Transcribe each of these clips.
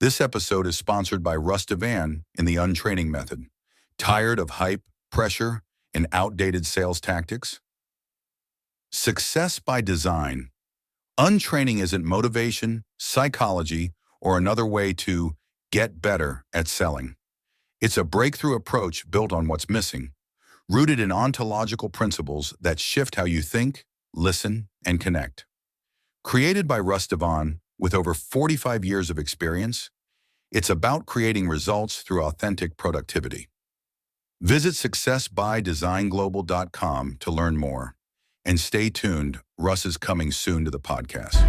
This episode is sponsored by Russ Devan in the Untraining Method. Tired of hype, pressure, and outdated sales tactics? Success by design. Untraining isn't motivation, psychology, or another way to get better at selling. It's a breakthrough approach built on what's missing, rooted in ontological principles that shift how you think, listen, and connect. Created by Russ Devan with over 45 years of experience, it's about creating results through authentic productivity. Visit successbydesignglobal.com to learn more. And stay tuned, Russ is coming soon to the podcast.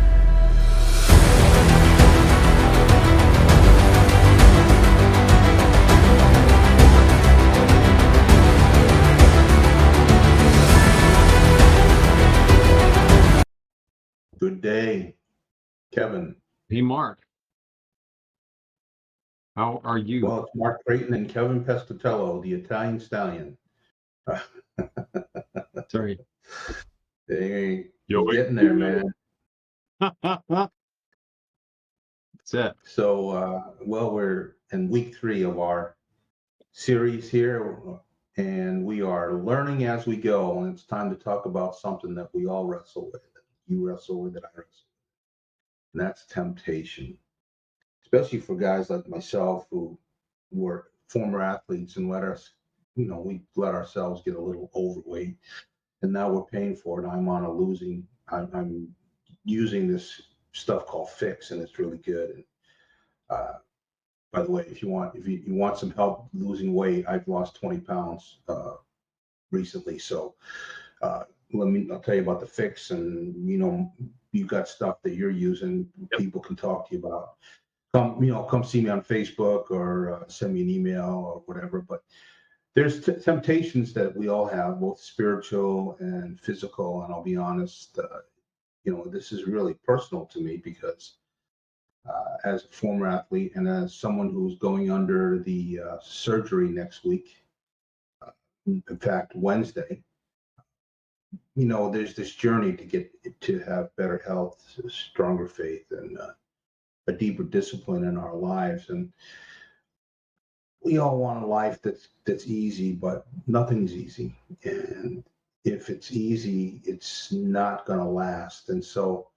Good day, Kevin. Hey, Mark. How are you? Well, it's Mark Creighton and Kevin Pescatello, the Italian Stallion. Sorry. Hey, you're getting there, man. That's it. So, we're in week 3 of our series here, and we are learning as we go. And it's time to talk about something that we all wrestle with. You wrestle with it, I wrestle with it. And that's temptation. Especially for guys like myself who were former athletes and we let ourselves get a little overweight, and now we're paying for it. I'm using this stuff called Fix, and it's really good. And, by the way, if you want some help losing weight, I've lost 20 pounds recently. So I'll tell you about the Fix, and you've got stuff that you're using. Yep. People can talk to you about. Come see me on Facebook or send me an email or whatever. But there's temptations that we all have, both spiritual and physical. And I'll be honest, this is really personal to me because as a former athlete and as someone who's going under the surgery next week, in fact, Wednesday, there's this journey to have better health, stronger faith, and a deeper discipline in our lives. And we all want a life that's easy, but nothing's easy. And if it's easy, it's not going to last. And so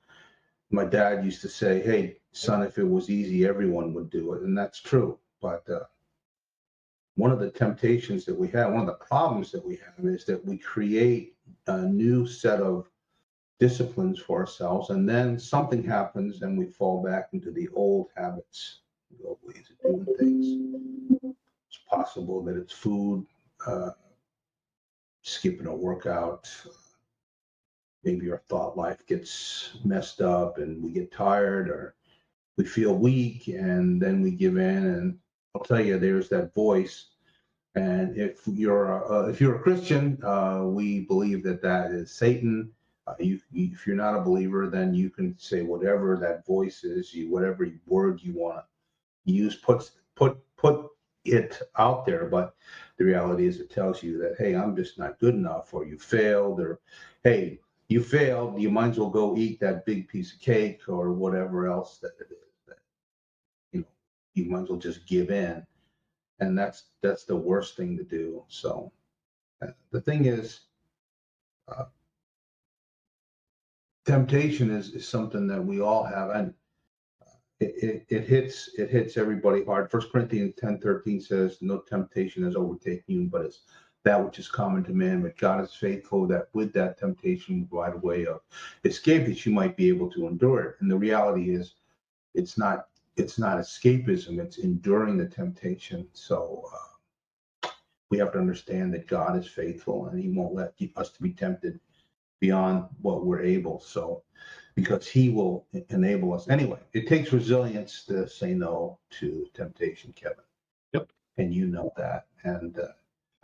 my dad used to say, hey, son, if it was easy, everyone would do it. And that's true. But one of the temptations that we have, one of the problems that we have is that we create a new set of disciplines for ourselves, and then something happens and we fall back into the old habits, the old ways of doing things. It's possible that it's food, skipping a workout, maybe our thought life gets messed up and we get tired, or we feel weak and then we give in. And I'll tell you, there's that voice. And if you're a Christian, we believe that is Satan. If you're not a believer, then you can say whatever that voice is, whatever word you want to use, put it out there. But the reality is, it tells you that, hey, I'm just not good enough, or you failed, or hey, you failed, you might as well go eat that big piece of cake, or whatever else that it is. That you might as well just give in, and that's the worst thing to do. So the thing is, temptation is something that we all have, and it hits everybody hard. 1 Corinthians 10:13 says, no temptation has overtaken you, but it's that which is common to man. But God is faithful, that with that temptation will provide a way of escape that you might be able to endure it. And the reality is, it's not escapism, it's enduring the temptation. So we have to understand that God is faithful, and he won't let us to be tempted beyond what we're able. So, because he will enable us. Anyway, it takes resilience to say no to temptation, Kevin. Yep. And you know that. And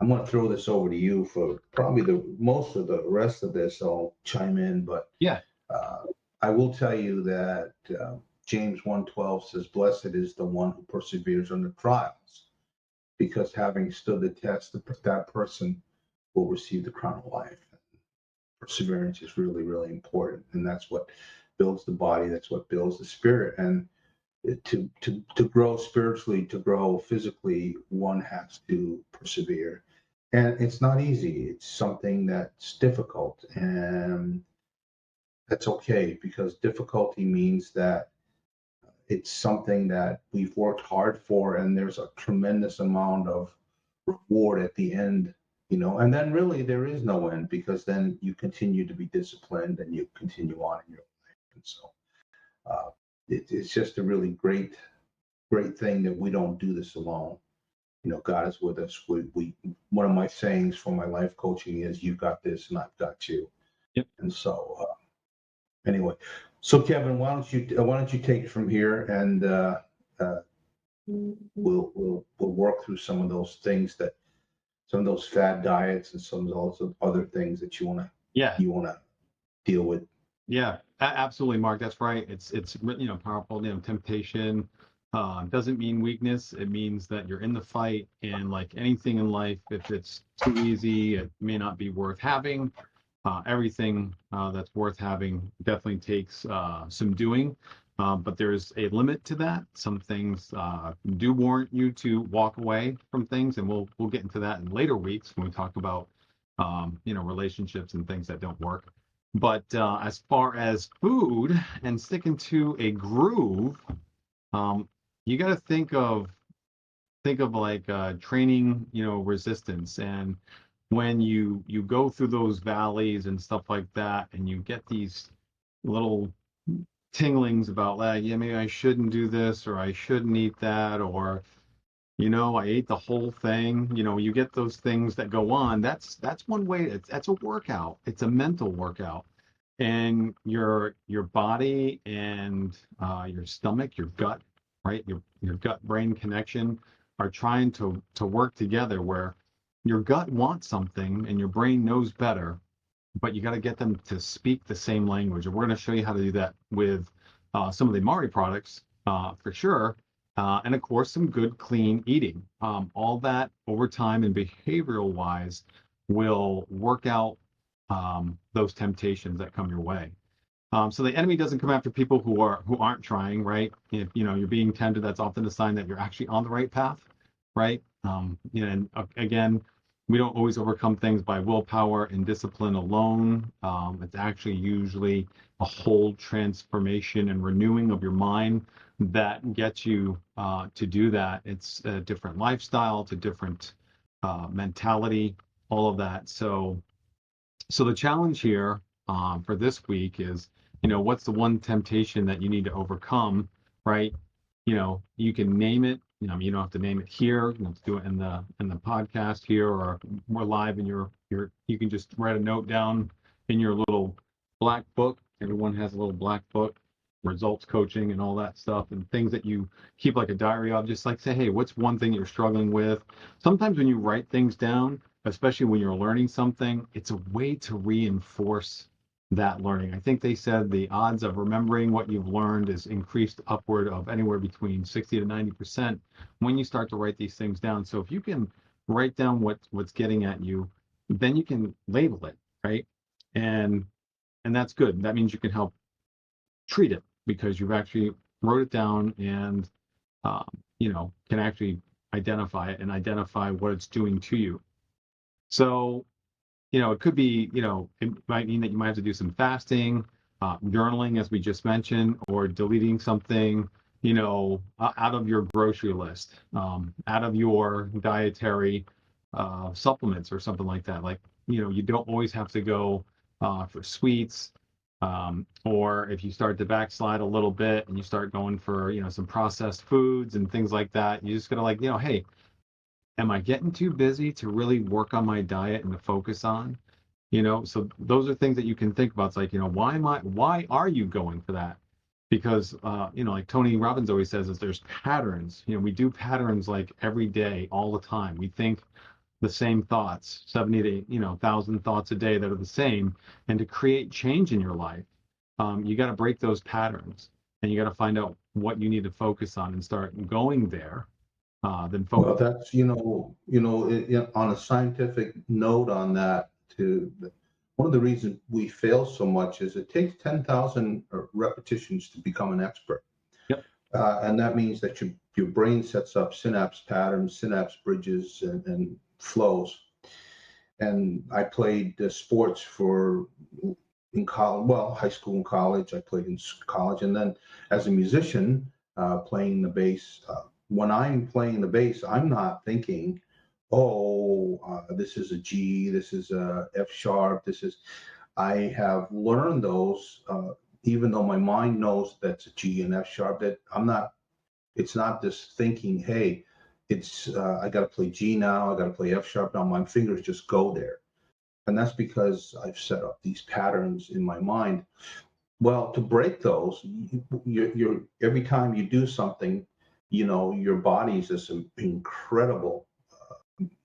I'm going to throw this over to you for probably most of the rest of this. I'll chime in, but yeah, I will tell you that James 1:12 says, blessed is the one who perseveres under trials, because having stood the test, that person will receive the crown of life. Perseverance is really, really important, and that's what builds the body. That's what builds the spirit. And to grow spiritually, to grow physically, one has to persevere. And it's not easy. It's something that's difficult. And that's okay, because difficulty means that it's something that we've worked hard for, and there's a tremendous amount of reward at the end, and then really there is no end, because then you continue to be disciplined and you continue on in your life. And so it's just a really great thing that we don't do this alone. God is with us. We one of my sayings for my life coaching is, "You've got this and I've got you." Yep. And so anyway, so Kevin, why don't you take it from here, and we'll work through some of those things, some of those fad diets and some of those other things that you want Yeah. to deal with. Yeah, absolutely, Mark. That's right. It's powerful. Temptation doesn't mean weakness. It means that you're in the fight, and like anything in life, if it's too easy, it may not be worth having. Everything that's worth having definitely takes some doing, but there's a limit to that. Some things do warrant you to walk away from things, and we'll get into that in later weeks when we talk about relationships and things that don't work. But as far as food and sticking to a groove, you got to think of like training, resistance. And when you go through those valleys and stuff like that, and you get these little tinglings about like, yeah, maybe I shouldn't do this, or I shouldn't eat that, or I ate the whole thing. You get those things that go on. That's one way. That's a workout. It's a mental workout, and your body and your stomach, your gut, right? Your gut brain connection are trying to work together, where your gut wants something and your brain knows better, but you got to get them to speak the same language. And we're going to show you how to do that with some of the Mari products for sure. And of course, some good, clean eating. All that over time and behavioral wise will work out those temptations that come your way. So the enemy doesn't come after people who aren't trying, right? If you're being tempted, that's often a sign that you're actually on the right path, right? And again, we don't always overcome things by willpower and discipline alone. It's actually usually a whole transformation and renewing of your mind that gets you to do that. It's a different lifestyle, it's a different mentality, all of that. So the challenge here for this week is, what's the one temptation that you need to overcome, right? You can name it. You don't have to name it here. You have to do it in the podcast here, or we're live in your. You can just write a note down in your little black book. Everyone has a little black book, results coaching and all that stuff, and things that you keep like a diary of. Just like say, hey, what's one thing you're struggling with? Sometimes when you write things down, especially when you're learning something, it's a way to reinforce that learning. I think they said the odds of remembering what you've learned is increased upward of anywhere between 60 to 90% when you start to write these things down. So if you can write down what's getting at you, then you can label it, right? And that's good. That means you can help treat it because you've actually wrote it down and can actually identify it and identify what it's doing to you. So it could be, it might mean that you might have to do some fasting, journaling, as we just mentioned, or deleting something, out of your grocery list, out of your dietary supplements or something like that. Like, you don't always have to go for sweets, or if you start to backslide a little bit and you start going for, some processed foods and things like that, you just gotta hey, am I getting too busy to really work on my diet and to focus on? So those are things that you can think about. It's like, why are you going for that? Because, like Tony Robbins always says, is there's patterns. We do patterns like every day, all the time. We think the same thoughts, 70 to 1,000 thoughts a day that are the same. And to create change in your life, you got to break those patterns, and you got to find out what you need to focus on and start going there. Then focus. Well, that's on a scientific note on that, one of the reasons we fail so much is it takes 10,000 repetitions to become an expert. Yep. And that means that your brain sets up synapse patterns, synapse bridges, and flows. And I played sports for in college, well, high school and college. I played in college, and then as a musician, playing the bass. When I'm playing the bass, I'm not thinking, "Oh, this is a G, this is a F sharp, this is." I have learned those, even though my mind knows that's a G and F sharp. That I'm not. It's not this thinking, "Hey, it's I got to play G now, I got to play F sharp now." My fingers just go there, and that's because I've set up these patterns in my mind. Well, to break those, you're every time you do something, your body's this incredible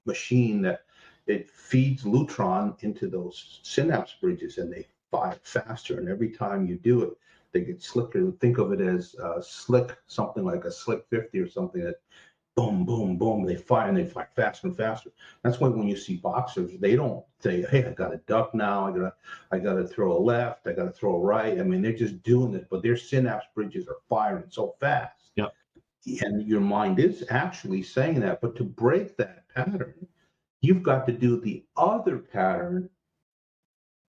machine that it feeds lutron into those synapse bridges, and they fire faster. And every time you do it, they get slicker. Think of it as slick, something like a slick 50 or something that boom, boom, boom. They fire and they fire faster and faster. That's why when you see boxers, they don't say, "Hey, I got to duck now. I gotta throw a left. I got to throw a right." I mean, they're just doing it, but their synapse bridges are firing so fast. Yep. And your mind is actually saying that. But to break that pattern, you've got to do the other pattern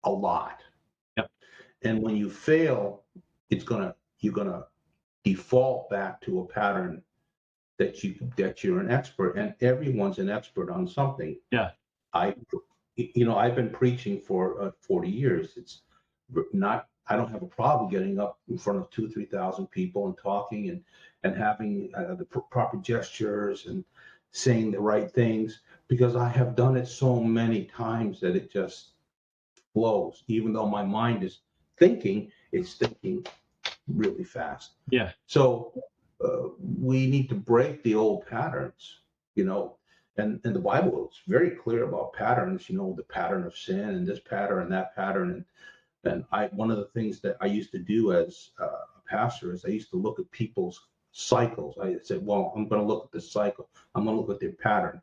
a lot. Yep. And when you fail, you're gonna default back to a pattern that you're an expert, and everyone's an expert on something. Yeah. I've been preaching for 40 years. It's not. I don't have a problem getting up in front of 2,000-3,000 people and talking and having the proper gestures and saying the right things, because I have done it so many times that it just flows. Even though my mind is thinking, it's thinking really fast. Yeah. So we need to break the old patterns, and the Bible is very clear about patterns, the pattern of sin and this pattern and that pattern. And one of the things that I used to do as a pastor is I used to look at people's cycles. I said, well, I'm going to look at this cycle. I'm going to look at their pattern.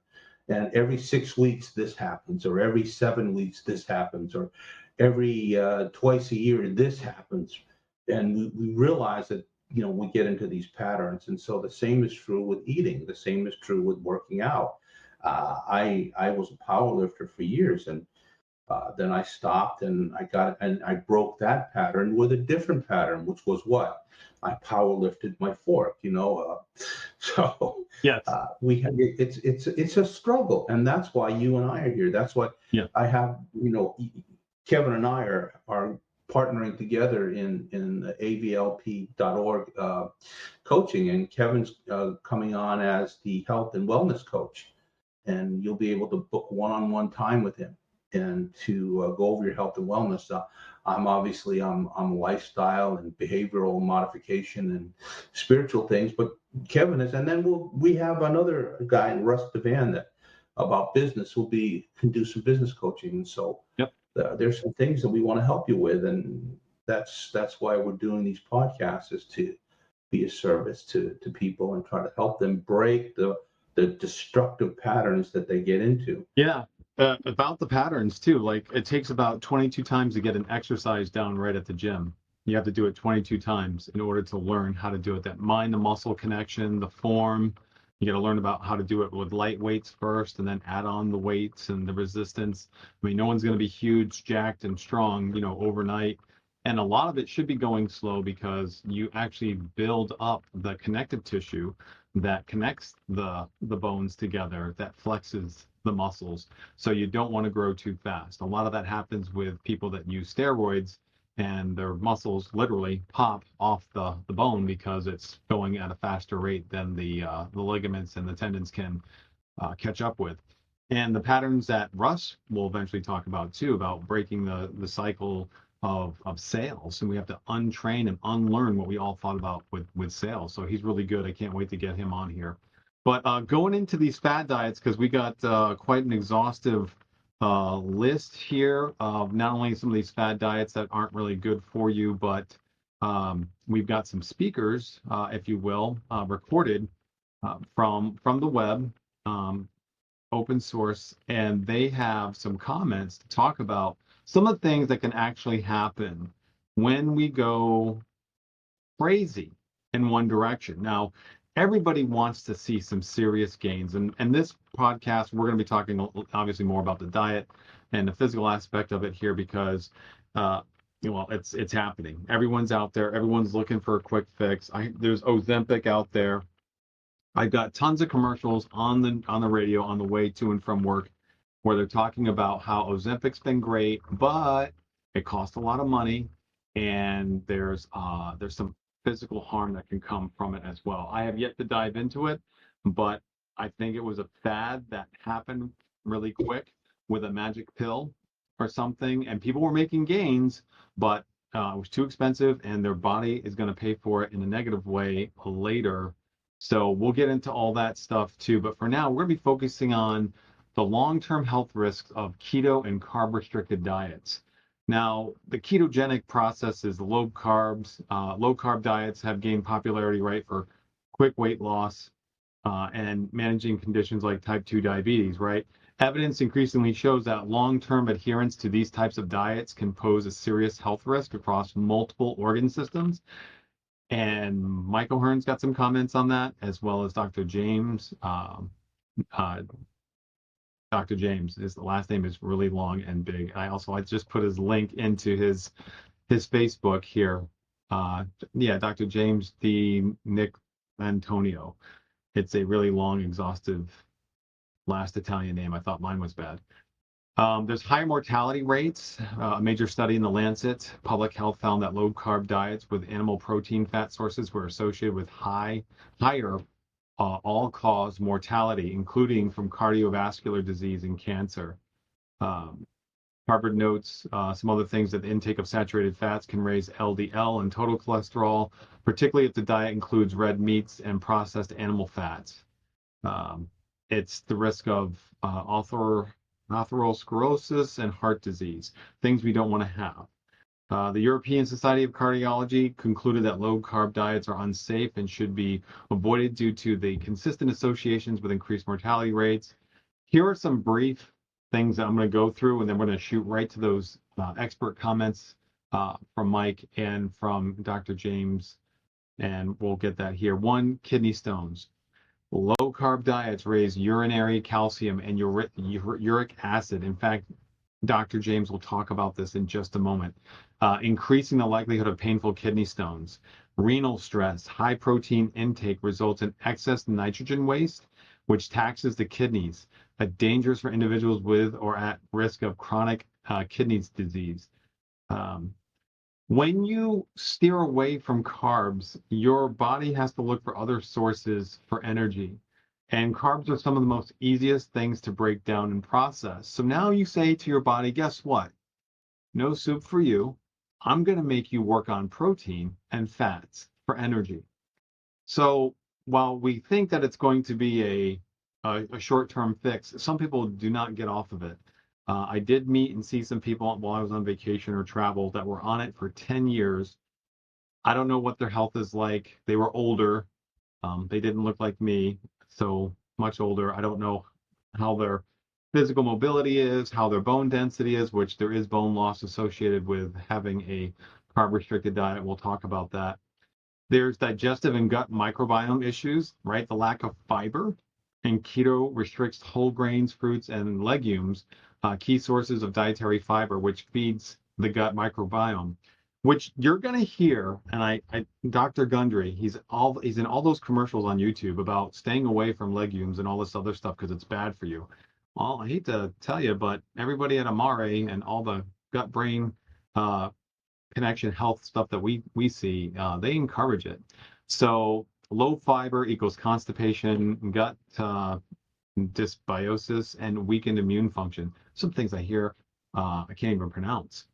And every 6 weeks, this happens, or every 7 weeks, this happens, or every twice a year, this happens. And we realize that, we get into these patterns. And so the same is true with eating. The same is true with working out. I was a power lifter for years, and then I stopped and I broke that pattern with a different pattern, which was what? I power lifted my fork, so Yes. it's a struggle, and that's why you and I are here. That's why Yeah. I have, Kevin and I are partnering together in avlp.org coaching, and Kevin's coming on as the health and wellness coach, and you'll be able to book one-on-one time with him and to go over your health and wellness. I'm lifestyle and behavioral modification and spiritual things, but Kevin is, and then we have another guy, Russ Devan, that about business can do some business coaching. And so Yep. There's some things that we want to help you with, and that's why we're doing these podcasts, is to be a service to people and try to help them break the destructive patterns that they get into. Yeah. About the patterns too, like it takes about 22 times to get an exercise down right at the gym. You have to do it 22 times in order to learn how to do it. That mind to muscle connection, the form. You got to learn about how to do it with light weights first and then add on the weights and the resistance. I mean, no one's going to be huge, jacked, and strong, overnight. And a lot of it should be going slow because you actually build up the connective tissue that connects the bones together, that flexes the muscles. So you don't want to grow too fast. A lot of that happens with people that use steroids, and their muscles literally pop off the bone because it's going at a faster rate than the ligaments and the tendons can catch up with. And the patterns that Russ will eventually talk about too, about breaking the cycle of sales. And we have to untrain and unlearn what we all thought about with sales. So he's really good. I can't wait to get him on here. But going into these fad diets, because we got quite an exhaustive list here of not only some of these fad diets that aren't really good for you, but we've got some speakers, if you will, recorded from the web, open source, and they have some comments to talk about some of the things that can actually happen when we go crazy in one direction. Now, everybody wants to see some serious gains. And this podcast, we're going to be talking obviously more about the diet and the physical aspect of it here because, well, it's happening. Everyone's out there. Everyone's looking for a quick fix. There's Ozempic out there. I've got tons of commercials on the radio on the way to and from work where they're talking about how Ozempic's been great, but it costs a lot of money, and there's some physical harm that can come from it as well. I have yet to dive into it, but I think it was a fad that happened really quick with a magic pill or something, and people were making gains, but it was too expensive, and their body is going to pay for it in a negative way later. So we'll get into all that stuff too. But for now, we're going to be focusing on the long-term health risks of keto and carb-restricted diets. Now, the ketogenic process is low carbs. Low-carb diets have gained popularity, right, for quick weight loss and managing conditions like type 2 diabetes, right? Evidence increasingly shows that long-term adherence to these types of diets can pose a serious health risk across multiple organ systems. And Michael Hearn's got some comments on that, as well as Dr. James. Dr. James, his last name is really long and big. I just put his link into his Facebook here. Yeah, Dr. James DiNicolantonio. It's a really long, exhaustive last Italian name. I thought mine was bad. There's higher mortality rates. A major study in the Lancet Public Health found that low-carb diets with animal protein fat sources were associated with higher all-cause mortality, including from cardiovascular disease and cancer. Harvard notes some other things that the intake of saturated fats can raise LDL and total cholesterol, particularly if the diet includes red meats and processed animal fats. It's the risk of atherosclerosis and heart disease, things we don't want to have. The European Society of Cardiology concluded that low-carb diets are unsafe and should be avoided due to the consistent associations with increased mortality rates. Here are some brief things that I'm going to go through, and then we're going to shoot right to those expert comments from Mike and from Dr. James, and we'll get that here. One, kidney stones. Low-carb diets raise urinary calcium and uric acid. In fact, Dr. James will talk about this in just a moment. Increasing the likelihood of painful kidney stones. Renal stress, high protein intake results in excess nitrogen waste, which taxes the kidneys, dangerous for individuals with or at risk of chronic kidney disease. When you steer away from carbs, your body has to look for other sources for energy. And carbs are some of the most easiest things to break down and process. So now you say to your body, guess what? No soup for you. I'm going to make you work on protein and fats for energy. So while we think that it's going to be a short-term fix, some people do not get off of it. I did meet and see some people while I was on vacation or travel that were on it for 10 years. I don't know what their health is like. They were older. They didn't look like me, so much older. I don't know how their physical mobility is, how their bone density is, which there is bone loss associated with having a carb-restricted diet. We'll talk about that. There's digestive and gut microbiome issues, right? The lack of fiber. And keto restricts whole grains, fruits, and legumes, key sources of dietary fiber, which feeds the gut microbiome, which you're going to hear. And Dr. Gundry, he's in all those commercials on YouTube about staying away from legumes and all this other stuff because it's bad for you. Well, I hate to tell you, but everybody at Amare and all the gut-brain connection health stuff that we see, they encourage it. So low fiber equals constipation, gut dysbiosis, and weakened immune function. Some things I hear I can't even pronounce.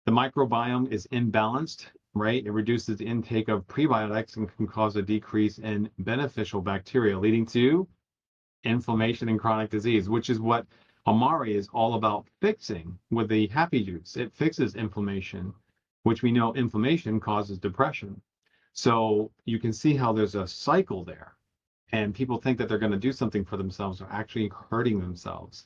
The microbiome is imbalanced, right? It reduces the intake of prebiotics and can cause a decrease in beneficial bacteria, leading to inflammation and chronic disease, which is what Amari is all about fixing with the Happy Juice. It fixes inflammation, which we know inflammation causes depression. So you can see how there's a cycle there. And people think that they're going to do something for themselves or actually hurting themselves.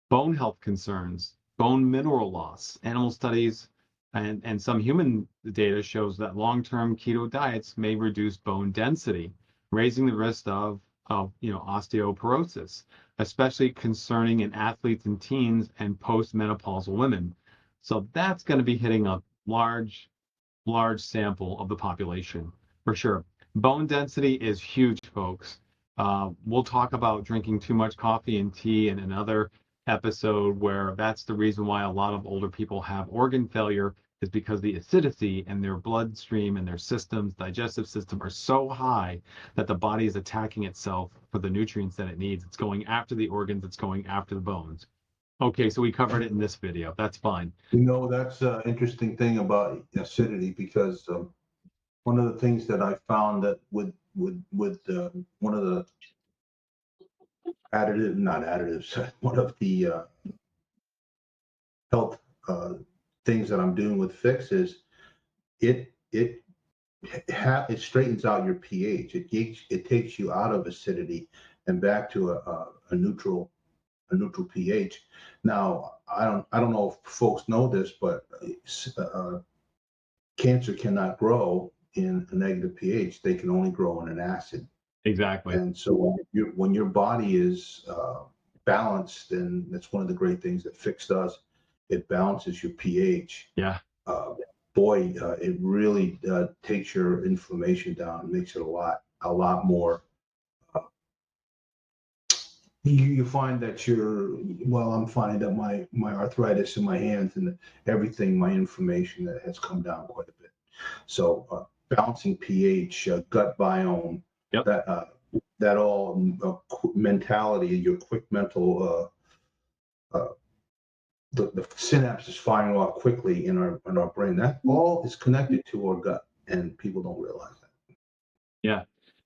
Bone health concerns, bone mineral loss. Animal studies And some human data shows that long-term keto diets may reduce bone density, raising the risk of osteoporosis, especially concerning in athletes and teens and postmenopausal women. So that's going to be hitting a large sample of the population for sure. Bone density is huge, folks. We'll talk about drinking too much coffee and tea in another episode, where that's the reason why a lot of older people have organ failure, is because the acidity in their bloodstream and their systems, digestive system, are so high that the body is attacking itself for the nutrients that it needs. It's going after the organs, it's going after the bones. Okay, so we covered it in this video. That's fine. That's an interesting thing about acidity, because one of the things that I found that with one of the not additives, one of the health things that I'm doing with Fix is it straightens out your pH. It takes you out of acidity and back to a neutral pH. Now, I don't know if folks know this, but cancer cannot grow in a negative pH. They can only grow in an acid. Exactly. And so when your body is balanced, and that's one of the great things that Fix does, it balances your pH. Yeah. It really takes your inflammation down, makes it a lot more. You find that I'm finding that my arthritis in my hands and everything, my inflammation, that has come down quite a bit. So balancing pH, gut biome, Yep. that all mentality, your quick mental, the synapse is firing off quickly in our brain. That all is connected to our gut, and people don't realize that. Yeah.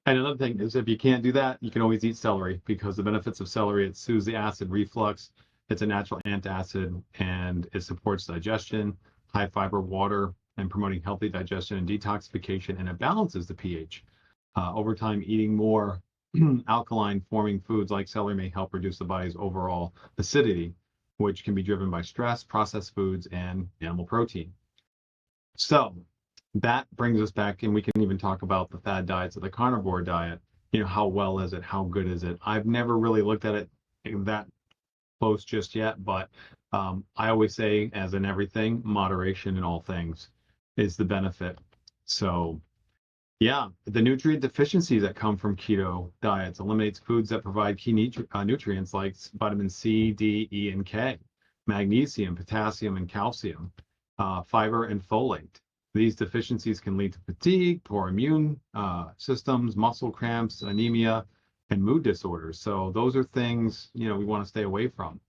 And another thing is, if you can't do that, you can always eat celery, because the benefits of celery: it soothes the acid reflux, it's a natural antacid, and it supports digestion, high fiber water, and promoting healthy digestion and detoxification, and it balances the pH. Over time, eating more alkaline forming foods like celery may help reduce the body's overall acidity, which can be driven by stress, processed foods, and animal protein. So that brings us back, and we can even talk about the fad diets of the carnivore diet. How well is it? How good is it? I've never really looked at it that close just yet, but I always say, as in everything, moderation in all things is the benefit. So yeah, the nutrient deficiencies that come from keto diets eliminates foods that provide key nutrients like vitamin C, D, E, and K, magnesium, potassium, and calcium, fiber, and folate. These deficiencies can lead to fatigue, poor immune systems, muscle cramps, anemia, and mood disorders. So those are things we want to stay away from.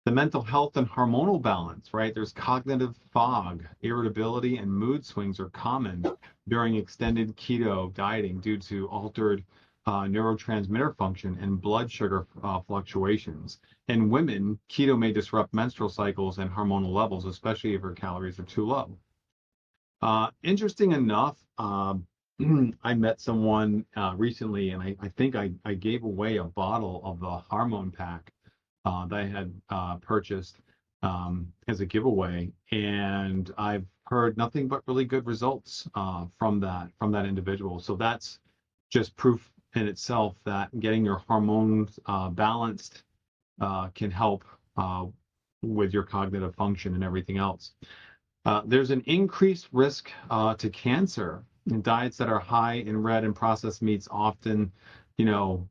The mental health and hormonal balance, right? There's cognitive fog, irritability, and mood swings are common during extended keto dieting due to altered neurotransmitter function and blood sugar fluctuations. In women, keto may disrupt menstrual cycles and hormonal levels, especially if her calories are too low. Interesting enough, I met someone recently, and I think I gave away a bottle of the hormone pack that I had purchased as a giveaway, and I've heard nothing but really good results from that individual. So that's just proof in itself that getting your hormones balanced can help with your cognitive function and everything else. There's an increased risk to cancer. And diets that are high in red and processed meats often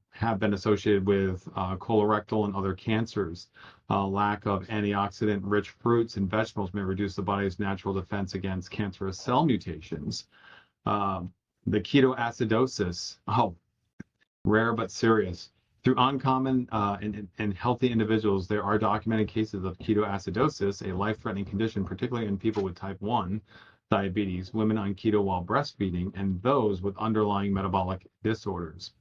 have been associated with colorectal and other cancers. Lack of antioxidant-rich fruits and vegetables may reduce the body's natural defense against cancerous cell mutations. The ketoacidosis, rare but serious. Through uncommon and healthy individuals, there are documented cases of ketoacidosis, a life-threatening condition, particularly in people with type 1 diabetes, women on keto while breastfeeding, and those with underlying metabolic disorders.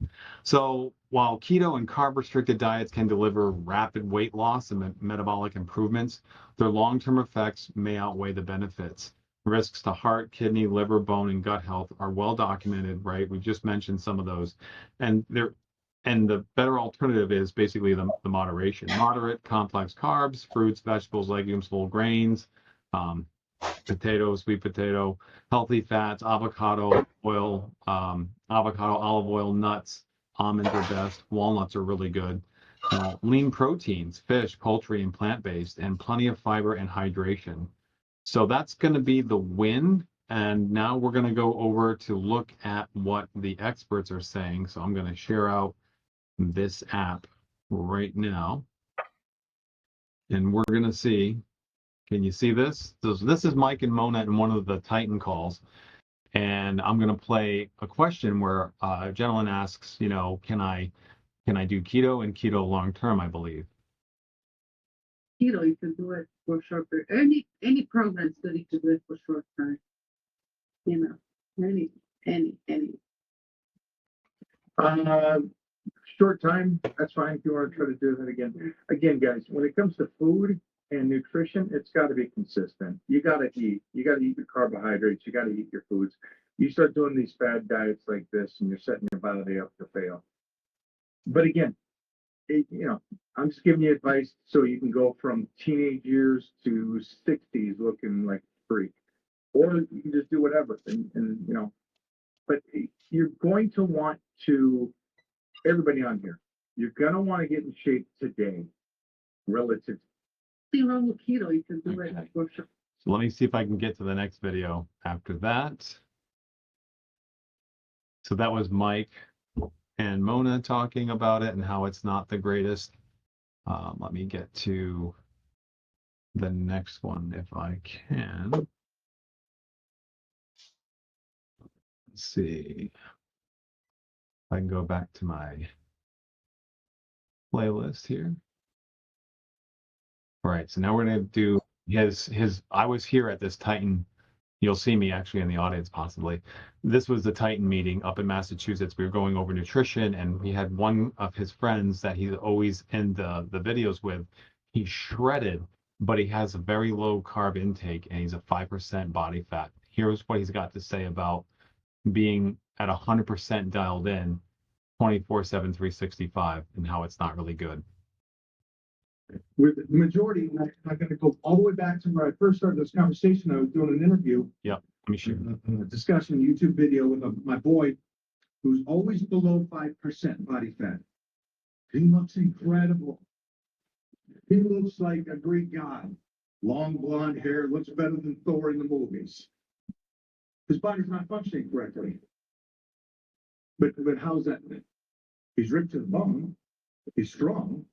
So while keto and carb-restricted diets can deliver rapid weight loss and metabolic improvements, their long-term effects may outweigh the benefits. Risks to heart, kidney, liver, bone, and gut health are well documented, right? We just mentioned some of those. And the better alternative is basically the moderation. Moderate complex carbs, fruits, vegetables, legumes, whole grains, potato, sweet potato, healthy fats, avocado oil, avocado, olive oil, nuts, almonds are best, walnuts are really good. Lean proteins, fish, poultry, and plant-based, and plenty of fiber and hydration. So that's going to be the win. And now we're going to go over to look at what the experts are saying. So I'm going to share out this app right now. And we're going to see, can you see this? So this is Mike and Mona in one of the Titan calls. And I'm going to play a question where a gentleman asks, you know, can I do keto and keto long term, I believe. Keto, you can do it for short period. Any programs that you can do it for short time. You know, any. Short time, that's fine if you want to try to do that again. Again, guys, when it comes to food and nutrition, it's got to be consistent. You got to eat. You got to eat your carbohydrates. You got to eat your foods. You start doing these fad diets like this, and you're setting your body up to fail. But again, I'm just giving you advice so you can go from teenage years to 60s looking like a freak, or you can just do whatever. But you're going to want to. Everybody on here, you're going to want to get in shape today relative. Nothing wrong with keto, you can do it Okay. for short. So let me see if I can get to the next video after that. So that was Mike and Mona talking about it and how it's not the greatest. Let me get to the next one if I can. Let's see. I can go back to my playlist here. All right, so now we're gonna do his I was here at this Titan. You'll see me actually in the audience possibly. This was the Titan meeting up in Massachusetts. We were going over nutrition, and we had one of his friends that he's always in the videos with. He's shredded, but he has a very low carb intake, and he's a 5% body fat. Here's what he's got to say about being at 100% dialed in 24/7, 365, and how it's not really good. With the majority, and I'm going to go all the way back to where I first started this conversation. I was doing an interview, Let me share. a discussion, YouTube video with my boy who's always below 5% body fat. He looks incredible. He looks like a Greek god. Long blonde hair, looks better than Thor in the movies. His body's not functioning correctly. But how's that? He's ripped to the bone. He's strong.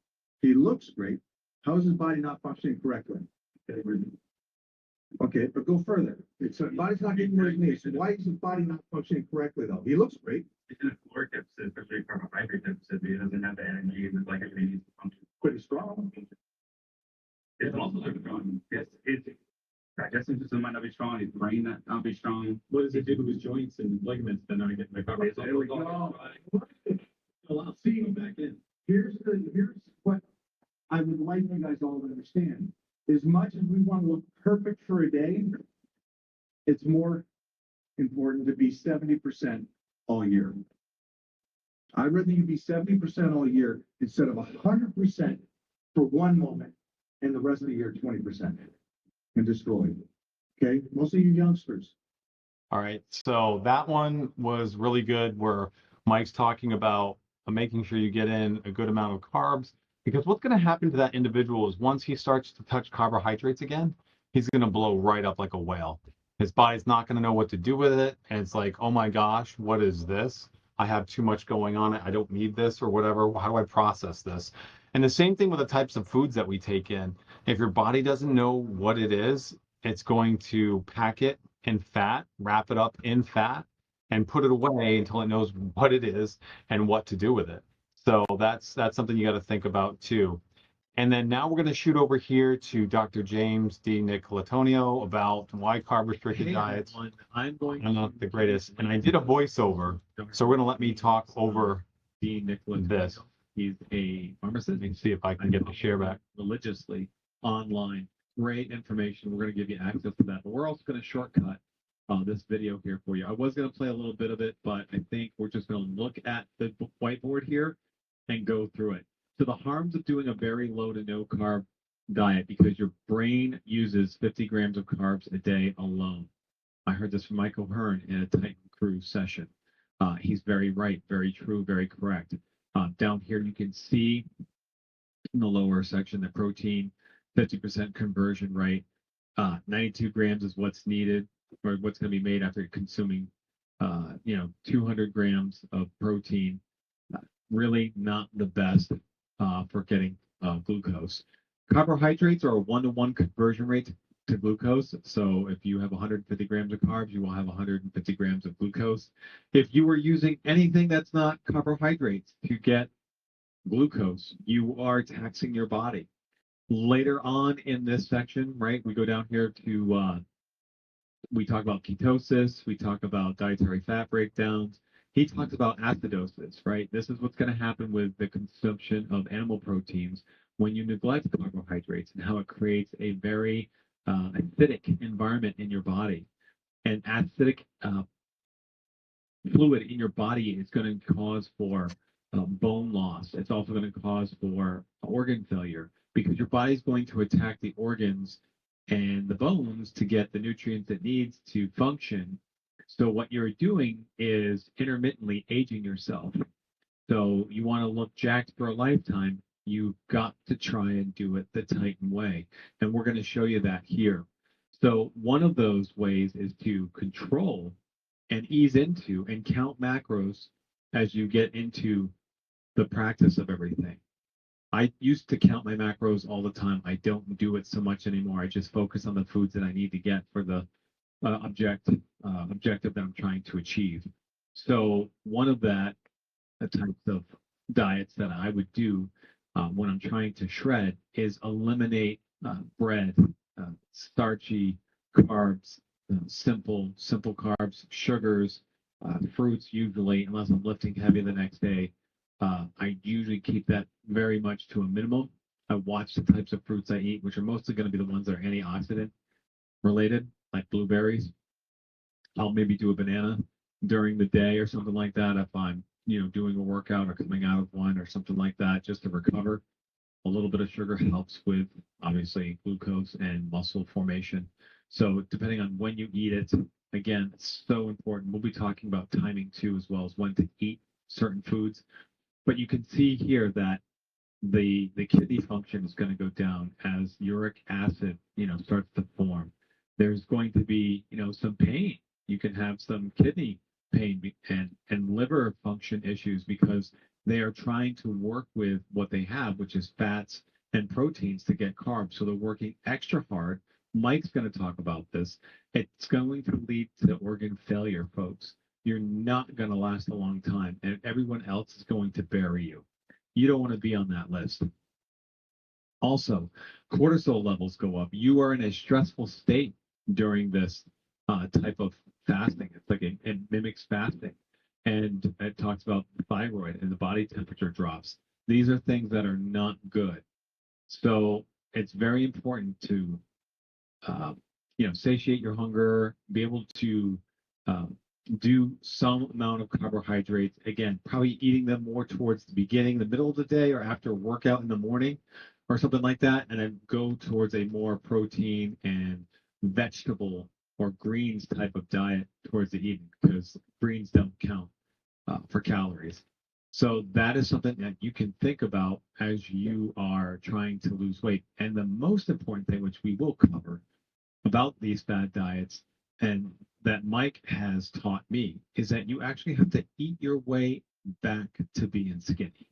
He looks great. How is his body not functioning correctly? Okay, but go further. It's body's not getting where it needs. Why is his body not functioning correctly though? He looks great. It's in a caloric deficit, especially a carbohydrate deficit, because it doesn't have the energy and it's like everything needs to function. But he's strong. It's also not strong. Yes, his digestive system might not be strong, his brain not be strong. What does it do to his joints and ligaments that aren't getting the carbohydrates? There we go. Allow feeding them back in. Here's what I would like you guys all to understand. As much as we want to look perfect for a day, it's more important to be 70% all year. I'd rather you be 70% all year instead of 100% for one moment and the rest of the year 20% and destroy it. Okay, most of you youngsters. All right, so that one was really good where Mike's talking about making sure you get in a good amount of carbs, because what's going to happen to that individual is once he starts to touch carbohydrates again, he's going to blow right up like a whale. His body's not going to know what to do with it, and it's like, oh my gosh, what is this? I have too much going on. I don't need this or whatever. How do I process this? And the same thing with the types of foods that we take in. If your body doesn't know what it is, it's going to pack it in fat, wrap it up in fat, and put it away until it knows what it is and what to do with it. So that's something you got to think about too. And then now we're going to shoot over here to Dr. James DiNicolantonio about why carb-restricted diets I'm going are not the greatest. And I did a voiceover, so we're going to let me talk over DiNicolantonio. this. He's a pharmacist. Let me see if I can get the share back. Religiously online. Great information. We're going to give you access to that. But we're also going to shortcut this video here for you. I was going to play a little bit of it, but I think we're just going to look at the whiteboard here and go through it. So the harms of doing a very low to no carb diet because your brain uses 50 grams of carbs a day alone. I heard this from Michael Hearn in a Titan Cruise session. He's very right, very true, very correct. Down here, you can see in the lower section the protein, 50% conversion rate. 92 grams is what's needed or what's going to be made after consuming, 200 grams of protein. Really not the best for getting glucose. Carbohydrates are a 1-to-1 conversion rate to glucose. So if you have 150 grams of carbs, you will have 150 grams of glucose. If you were using anything that's not carbohydrates to get glucose, you are taxing your body. Later on in this section, right, we go down here to, we talk about ketosis, we talk about dietary fat breakdowns. He talks about acidosis, right? This is what's going to happen with the consumption of animal proteins when you neglect carbohydrates and how it creates a very acidic environment in your body. And acidic fluid in your body is going to cause for bone loss. It's also going to cause for organ failure because your body's going to attack the organs and the bones to get the nutrients it needs to function. So what you're doing is intermittently aging yourself. So you want to look jacked for a lifetime, you've got to try and do it the Titan way. And we're going to show you that here. So one of those ways is to control and ease into and count macros as you get into the practice of everything. I used to count my macros all the time. I don't do it so much anymore. I just focus on the foods that I need to get for the objective that I'm trying to achieve. So one of the types of diets that I would do when I'm trying to shred is eliminate bread, starchy carbs, simple carbs, sugars, fruits usually, unless I'm lifting heavy the next day. I usually keep that very much to a minimum. I watch the types of fruits I eat, which are mostly going to be the ones that are antioxidant related, like blueberries. I'll maybe do a banana during the day or something like that if I'm, doing a workout or coming out of one or something like that, just to recover. A little bit of sugar helps with obviously glucose and muscle formation. So depending on when you eat it, again, it's so important. We'll be talking about timing too, as well as when to eat certain foods. But you can see here that the kidney function is going to go down as uric acid, starts to form. There's going to be, some pain. You can have some kidney pain and liver function issues because they are trying to work with what they have, which is fats and proteins to get carbs. So they're working extra hard. Mike's going to talk about this. It's going to lead to organ failure, folks. You're not going to last a long time, and everyone else is going to bury you. You don't want to be on that list. Also, cortisol levels go up. You are in a stressful state during this type of fasting. It's like it mimics fasting. And it talks about the thyroid and the body temperature drops. These are things that are not good. So it's very important to, satiate your hunger, be able to do some amount of carbohydrates. Again, probably eating them more towards the beginning, the middle of the day, or after a workout in the morning or something like that. And then go towards a more protein and vegetable or greens type of diet towards the evening because greens don't count for calories. So that is something that you can think about as you are trying to lose weight. And the most important thing, which we will cover about these fad diets and that Mike has taught me, is that you actually have to eat your way back to being skinny.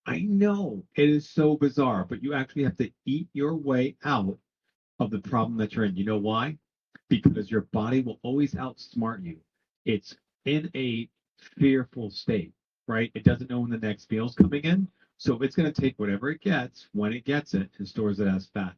I know it is so bizarre, but you actually have to eat your way out of the problem that you're in. You know why? Because your body will always outsmart you. It's in a fearful state, right? It doesn't know when the next meal's coming in. So it's going to take whatever it gets when it gets it and stores it as fat.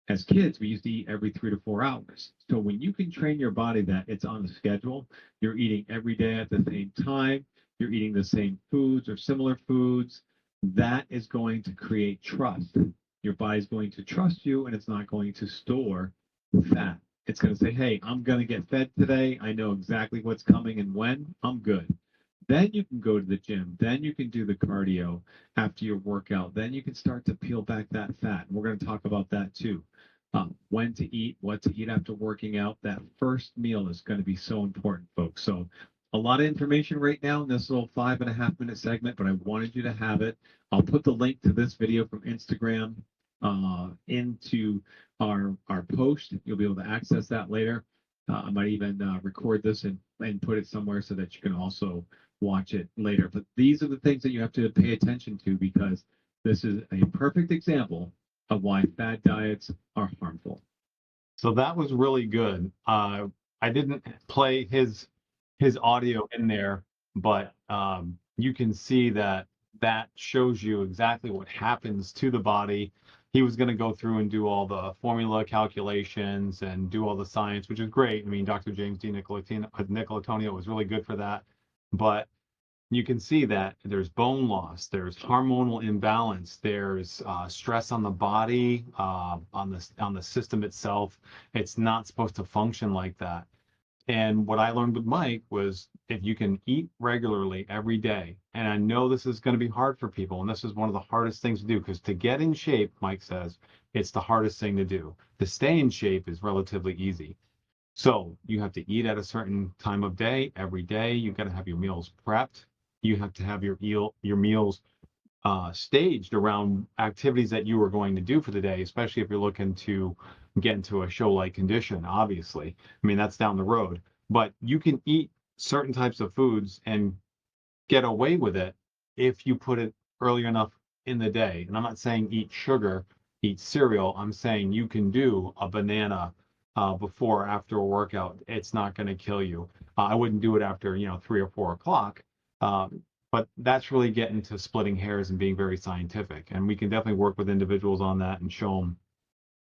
As kids, we used to eat every 3 to 4 hours. So when you can train your body that it's on a schedule, you're eating every day at the same time, you're eating the same foods or similar foods, that is going to create trust. Your body's going to trust you and it's not going to store fat. It's going to say, hey, I'm going to get fed today. I know exactly what's coming and when. I'm good. Then you can go to the gym. Then you can do the cardio after your workout. Then you can start to peel back that fat. We're going to talk about that too. When to eat, what to eat after working out. That first meal is going to be so important, folks. So a lot of information right now in this little 5.5 minute segment, but I wanted you to have it. I'll put the link to this video from Instagram into our post. You'll be able to access that later. I might even record this and put it somewhere so that you can also watch it later. But these are the things that you have to pay attention to because this is a perfect example of why fad diets are harmful. So that was really good. I didn't play his audio in there, but you can see that shows you exactly what happens to the body. He was going to go through and do all the formula calculations and do all the science, which is great. I mean, Dr. James DiNicolantonio was really good for that. But you can see that there's bone loss, there's hormonal imbalance, there's stress on the body, on the system itself. It's not supposed to function like that. And what I learned with Mike was if you can eat regularly every day, and I know this is going to be hard for people, and this is one of the hardest things to do because to get in shape, Mike says, it's the hardest thing to do. To stay in shape is relatively easy. So you have to eat at a certain time of day every day. You've got to have your meals prepped. You have to have your meals staged around activities that you are going to do for the day, especially if you're looking to get into a show-like condition, obviously. I mean, that's down the road. But you can eat certain types of foods and get away with it if you put it early enough in the day. And I'm not saying eat sugar, eat cereal. I'm saying you can do a banana before or after a workout. It's not going to kill you. I wouldn't do it after, 3 or 4 o'clock. But that's really getting to splitting hairs and being very scientific. And we can definitely work with individuals on that and show them.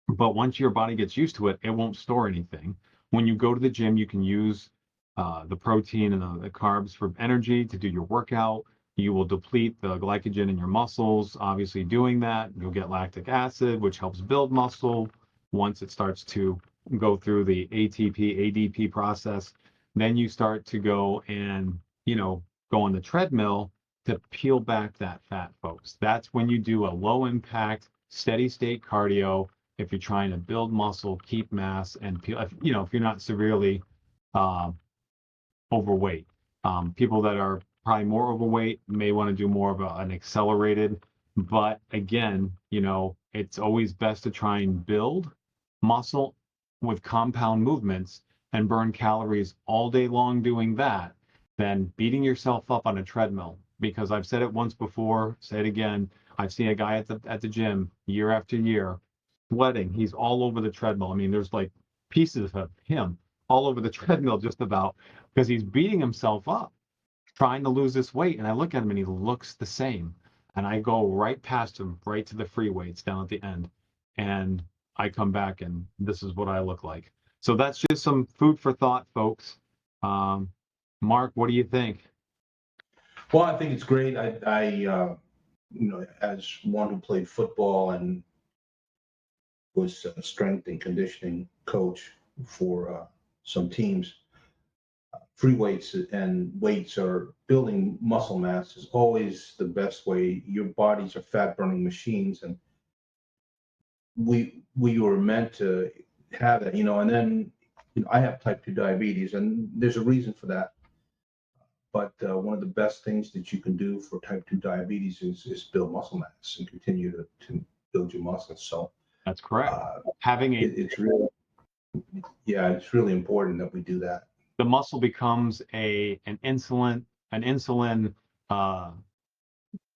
But once your body gets used to it, it won't store anything. When you go to the gym, you can use the protein and the carbs for energy to do your workout. You will deplete the glycogen in your muscles. Obviously, doing that, you'll get lactic acid, which helps build muscle. Once it starts to go through the ATP, ADP process, then you start to go and, go on the treadmill to peel back that fat, folks. That's when you do a low impact, steady state cardio. If you're trying to build muscle, keep mass, and peel, if you're not severely overweight. People that are probably more overweight may want to do more of an accelerated, but again, it's always best to try and build muscle with compound movements and burn calories all day long doing that than beating yourself up on a treadmill. Because I've said it once before, say it again. I've seen a guy at the gym year after year sweating. He's all over the treadmill. I mean, there's like pieces of him all over the treadmill just about because he's beating himself up trying to lose this weight. And I look at him and he looks the same. And I go right past him, right to the free weights down at the end. And I come back and this is what I look like. So that's just some food for thought, folks. Mark, what do you think? Well, I think it's great. As one who played football and was a strength and conditioning coach for some teams, free weights and weights or building muscle mass is always the best way. Your bodies are fat burning machines, and we were meant to have that, and then I have type 2 diabetes, and there's a reason for that. But one of the best things that you can do for type 2 diabetes is build muscle mass and continue to build your muscles. So that's correct. It's really important that we do that. The muscle becomes an insulin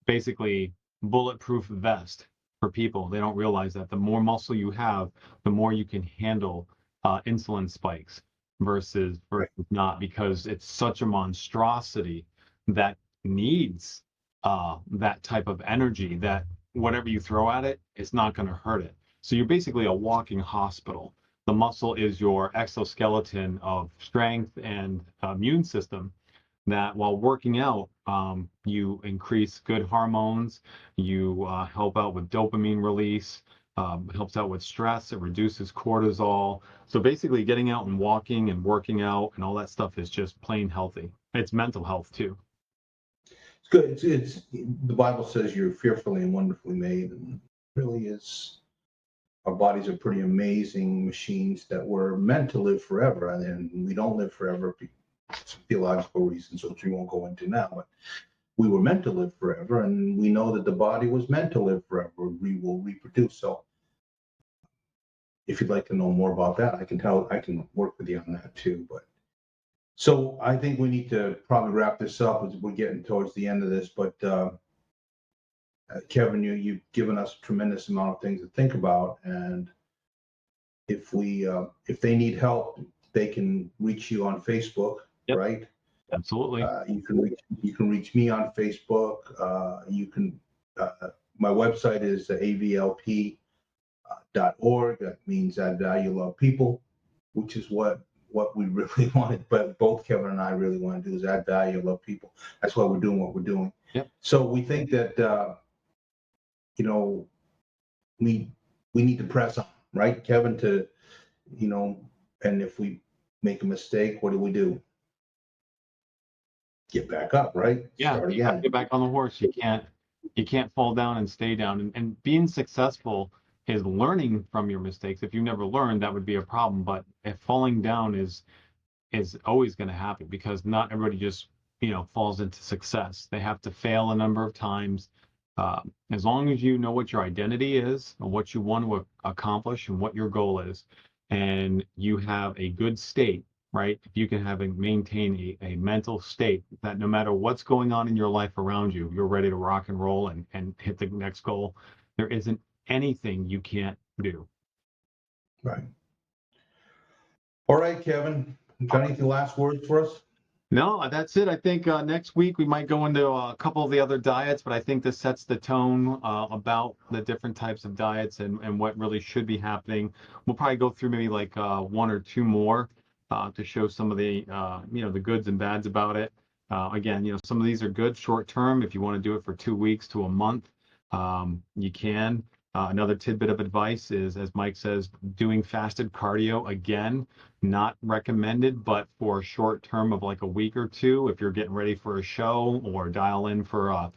basically bulletproof vest for people. They don't realize that the more muscle you have, the more you can handle insulin spikes versus not, because it's such a monstrosity that needs that type of energy that whatever you throw at it, it's not going to hurt it. So you're basically a walking hospital. The muscle is your exoskeleton of strength and immune system that while working out, you increase good hormones, you help out with dopamine release, helps out with stress, it reduces cortisol. So basically getting out and walking and working out and all that stuff is just plain healthy. It's mental health too. good. It's the Bible says you're fearfully and wonderfully made, and it really is. Our bodies are pretty amazing machines that were meant to live forever, and we don't live forever for some theological reasons, which we won't go into now. But we were meant to live forever, and we know that the body was meant to live forever. We will reproduce. So, if you'd like to know more about that, I can work with you on that too. But so I think we need to probably wrap this up as we're getting towards the end of this. But Kevin, you've given us a tremendous amount of things to think about, and if they need help, they can reach you on Facebook, Yep. right? Absolutely. You can reach me on Facebook. My website is avlp.org. That means add value, love people, which is what we really wanted. But both Kevin and I really want to do is add value, love people. That's why we're doing what we're doing. Yep. So we think that we need to press on, right, Kevin? And if we make a mistake, what do? Get back up, right? Yeah, Start you got to again. get back on the horse. You can't fall down and stay down. And being successful is learning from your mistakes. If you never learned, that would be a problem. But if falling down is always going to happen, because not everybody just falls into success. They have to fail a number of times. As long as you know what your identity is and what you want to accomplish and what your goal is, and you have a good state, right? If you can maintain a mental state that no matter what's going on in your life around you, you're ready to rock and roll and hit the next goal. There isn't anything you can't do. Right. All right, Kevin. Got any last words for us? No, that's it. I think next week we might go into a couple of the other diets, but I think this sets the tone about the different types of diets and what really should be happening. We'll probably go through maybe like one or two more to show some of the the goods and bads about it. Again, some of these are good short term. If you want to do it for 2 weeks to a month, you can. Another tidbit of advice is, as Mike says, doing fasted cardio, again, not recommended, but for a short term of like a week or two, if you're getting ready for a show or dial in for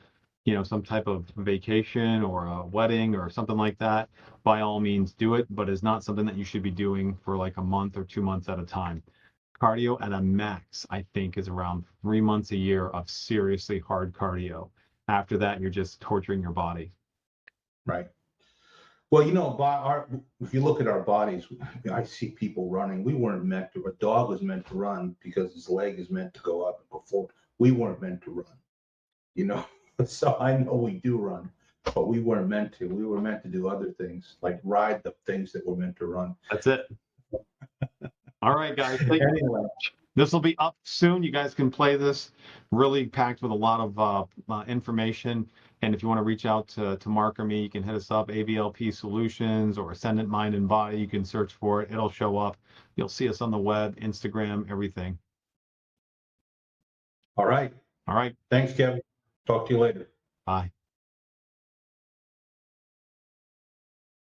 some type of vacation or a wedding or something like that, by all means do it, but it's not something that you should be doing for like a month or 2 months at a time. Cardio at a max, I think, is around 3 months a year of seriously hard cardio. After that, you're just torturing your body. Right. Well, if you look at our bodies, I see people running. We weren't meant to. A dog was meant to run because his leg is meant to go up before. We weren't meant to run, So I know we do run, but we weren't meant to. We were meant to do other things, like ride the things that were meant to run. That's it. All right, guys. Thank you. Anyway, This will be up soon. You guys can play this. Really packed with a lot of information. And if you want to reach out to Mark or me, you can hit us up, AVLP Solutions or Ascendant Mind and Body. You can search for it. It'll show up. You'll see us on the web, Instagram, everything. all right. All right. Thanks, Kevin. Talk to you later. Bye.